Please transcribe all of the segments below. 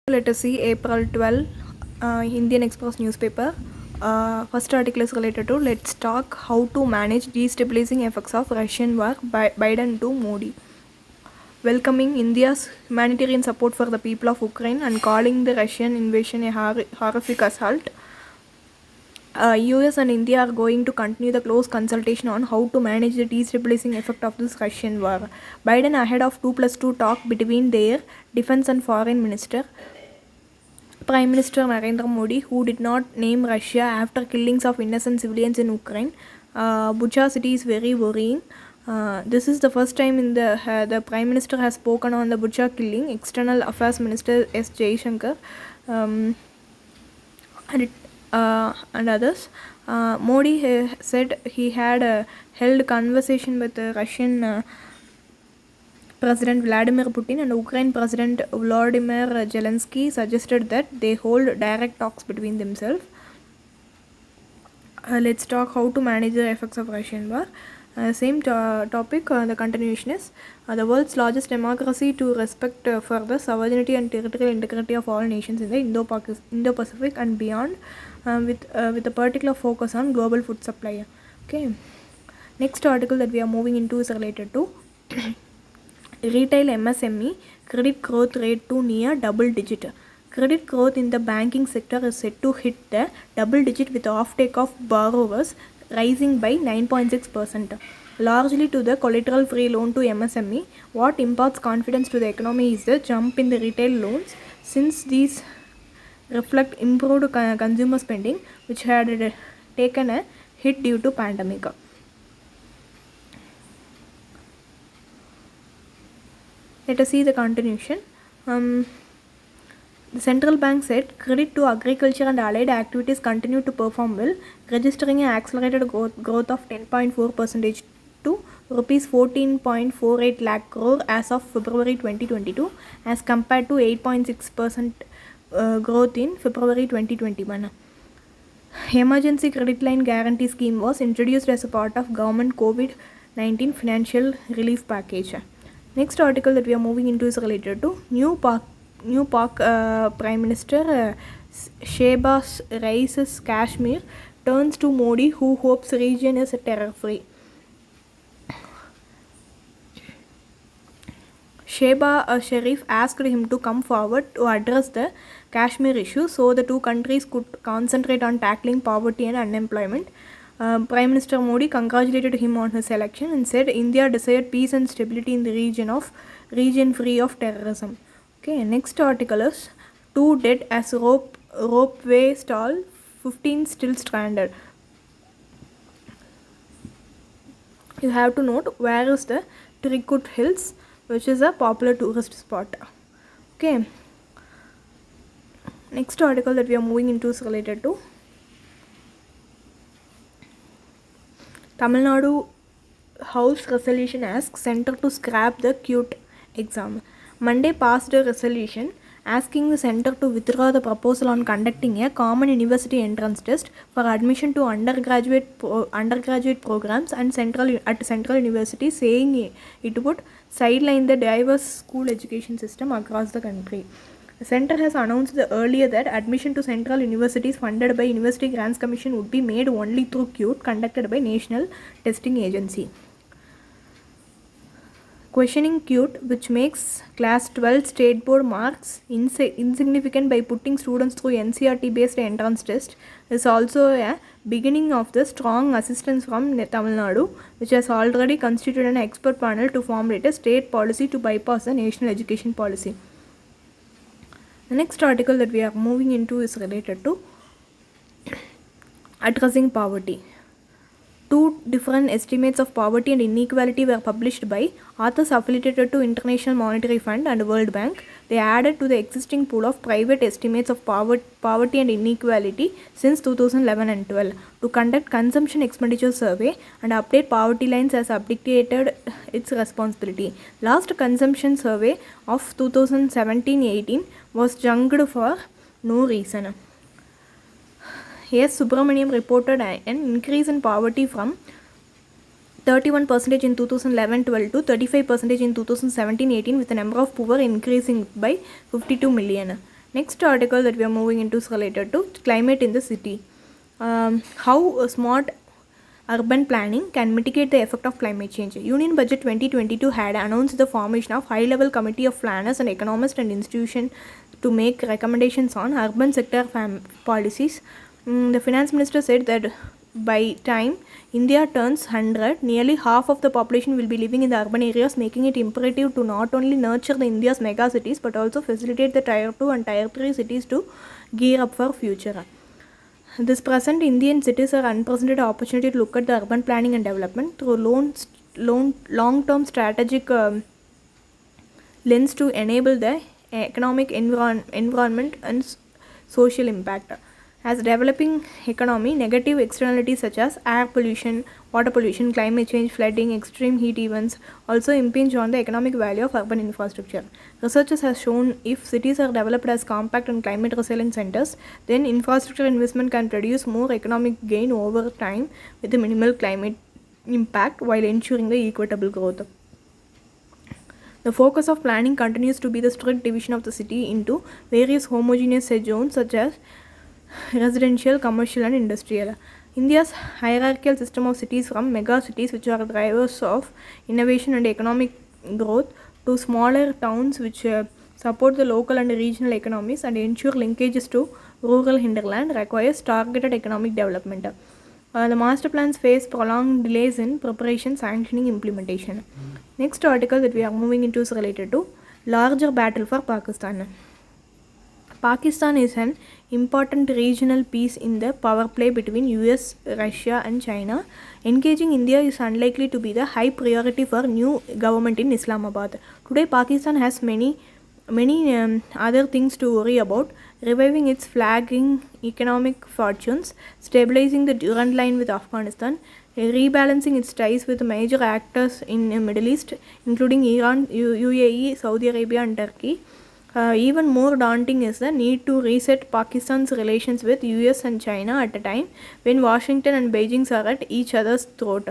Let us see April 12, Indian Express newspaper. First article is related to let's talk how to manage destabilizing effects of Russian war by Biden to Modi. Welcoming India's humanitarian support for the people of Ukraine and calling the Russian invasion a horrific assault. US and India are going to continue the close consultation on how to manage the destabilizing effect of this Russian war. Biden ahead of 2+2 talk between their defense and foreign minister. Prime Minister Narendra Modi, who did not name Russia after killings of innocent civilians in Ukraine. Bucha city is very worrying. This is the first time in the Prime Minister has spoken on the Bucha killing. External Affairs Minister S. Jaishankar and others. Modi said he had held conversation with Russian President Vladimir Putin and Ukraine President Volodymyr Zelensky suggested that they hold direct talks between themselves. Let's talk how to manage the effects of Russian war. Same topic, the continuation is the world's largest democracy to respect for the sovereignty and territorial integrity of all nations in the Indo-Pacific and beyond, with a particular focus on global food supply. Okay. Next article that we are moving into is related to retail MSME credit growth rate to near double digit. Credit growth in the banking sector is set to hit the double digit with offtake of borrowers rising by 9.6%, largely to the collateral-free loan to MSME. What imparts confidence to the economy is the jump in the retail loans, since these reflect improved consumer spending, which had taken a hit due to pandemic. Let us see the continuation. The central bank said credit to agriculture and allied activities continue to perform well, registering an accelerated growth of 10.4% to rupees 14.48 lakh crore as of February 2022, as compared to 8.6% growth in February 2021. Emergency credit line guarantee scheme was introduced as a part of government COVID-19 financial relief package. Next article that we are moving into is related to new Pak Prime Minister Shehbaz raises Kashmir, turns to Modi, who hopes region is terror-free. Shehbaz Sharif asked him to come forward to address the Kashmir issue so the two countries could concentrate on tackling poverty and unemployment. Prime Minister Modi congratulated him on his election and said India desired peace and stability in the region free of terrorism. Okay, next article is 2 dead as ropeway stall, 15 still stranded. You have to note where is the Trikut Hills, which is a popular tourist spot. Okay. Next article that we are moving into is related to Tamil Nadu House resolution asks Centre to scrap the CUTE exam. Monday passed a resolution asking the Centre to withdraw the proposal on conducting a common university entrance test for admission to undergraduate programs and central universities, saying it would sideline the diverse school education system across the country. The Centre has announced earlier that admission to central universities funded by University Grants Commission would be made only through CUTE conducted by National Testing Agency. Questioning CUTE, which makes Class 12 State Board marks insignificant by putting students through NCERT-based entrance test, is also a beginning of the strong assistance from Tamil Nadu, which has already constituted an expert panel to formulate a state policy to bypass the national education policy. The next article that we are moving into is related to addressing poverty. 2 different estimates of poverty and inequality were published by authors affiliated to International Monetary Fund and World Bank. They added to the existing pool of private estimates of poverty and inequality since 2011 and 12 to conduct consumption expenditure survey and update poverty lines as abdicated its responsibility. Last consumption survey of 2017-18 was junked for no reason. S. Subramaniam reported an increase in poverty from 31% in 2011-12 to 35% in 2017-18, with the number of poor increasing by 52 million. Next article that we are moving into is related to climate in the city. How a smart urban planning can mitigate the effect of climate change. Union Budget 2022 had announced the formation of high-level committee of planners and economists and institutions to make recommendations on urban sector policies. The finance minister said that by time India turns 100, nearly half of the population will be living in the urban areas, making it imperative to not only nurture the India's mega cities but also facilitate the Tier 2 and Tier 3 cities to gear up for future. This present Indian cities are unprecedented opportunity to look at the urban planning and development through long-term strategic lens to enable the economic environment and social impact. As developing economy, negative externalities such as air pollution, water pollution, climate change, flooding, extreme heat events also impinge on the economic value of urban infrastructure. Researchers have shown if cities are developed as compact and climate resilient centers, then infrastructure investment can produce more economic gain over time with a minimal climate impact while ensuring the equitable growth. The focus of planning continues to be the strict division of the city into various homogeneous zones such as residential, commercial and industrial. India's hierarchical system of cities, from mega cities which are drivers of innovation and economic growth to smaller towns which support the local and regional economies and ensure linkages to rural hinterland, requires targeted economic development. The master plans face prolonged delays in preparation, sanctioning, implementation. Next article that we are moving into is related to larger battle for Pakistan. Pakistan is an important regional piece in the power play between US, Russia and China. Engaging India is unlikely to be the high priority for new government in Islamabad. Today Pakistan has many other things to worry about: reviving its flagging economic fortunes, stabilizing the Durand line with Afghanistan, rebalancing its ties with major actors in the Middle East including Iran, UAE, Saudi Arabia and Turkey. Even more daunting is the need to reset Pakistan's relations with US and China at a time when Washington and Beijing are at each other's throat.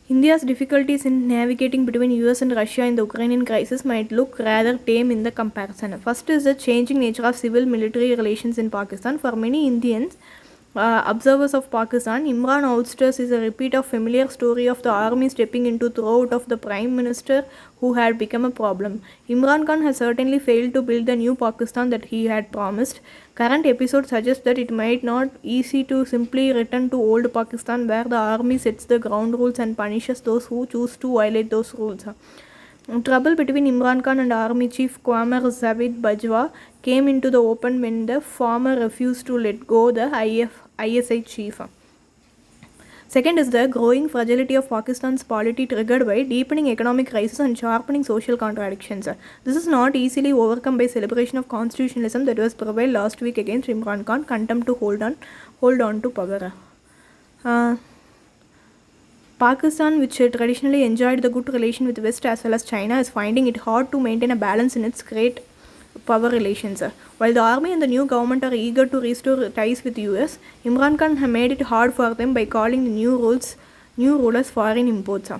India's difficulties in navigating between US and Russia in the Ukrainian crisis might look rather tame in the comparison. First is the changing nature of civil-military relations in Pakistan. For many Indians, observers of Pakistan, Imran ousters is a repeat of familiar story of the army stepping into throat of the prime minister who had become a problem. Imran Khan has certainly failed to build the new Pakistan that he had promised. Current episode suggests that it might not easy to simply return to old Pakistan where the army sets the ground rules and punishes those who choose to violate those rules. Trouble between Imran Khan and Army Chief Qamar Javed Bajwa came into the open when the former refused to let go the ISI chief. Second is the growing fragility of Pakistan's polity triggered by deepening economic crisis and sharpening social contradictions. This is not easily overcome by celebration of constitutionalism that was prevailed last week against Imran Khan, contempt to hold on to power. Pakistan, which traditionally enjoyed the good relation with West as well as China, is finding it hard to maintain a balance in its great power relations. While the army and the new government are eager to restore ties with US, Imran Khan has made it hard for them by calling the new rulers foreign imports.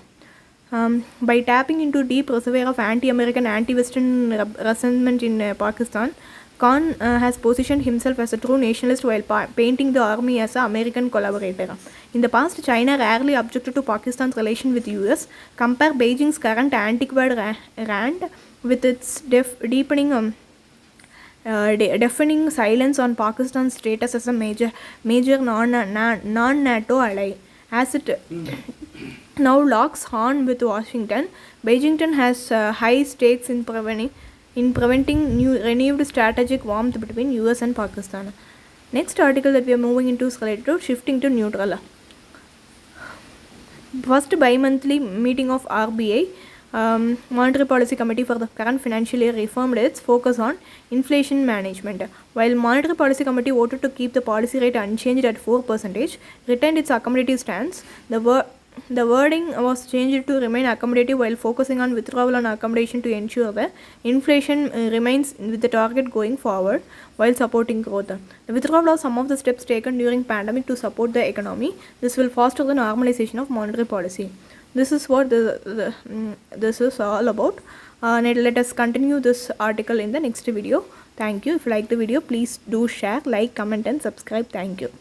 By tapping into deep reservoir of anti-American, anti-Western resentment in Pakistan, Khan has positioned himself as a true nationalist while painting the army as an American collaborator. In the past, China rarely objected to Pakistan's relation with US. Compare Beijing's current antiquated rant with its deafening silence on Pakistan's status as a major non-NATO ally. As it now locks horn with Washington, Beijing has high stakes in preventing renewed strategic warmth between US and Pakistan. Next article that we are moving into is related to shifting to neutral. First bi-monthly meeting of RBI Monetary Policy Committee for the current financial year reaffirmed its focus on inflation management. While Monetary Policy Committee voted to keep the policy rate unchanged at 4%, retained its accommodative stance. The wording was changed to remain accommodative while focusing on withdrawal on accommodation to ensure that inflation remains with the target going forward while supporting growth. The withdrawal of some of the steps taken during pandemic to support the economy. This will foster the normalization of monetary policy. This is what this is all about. Let us continue this article in the next video. Thank you. If you like the video, please do share, like, comment and subscribe. Thank you.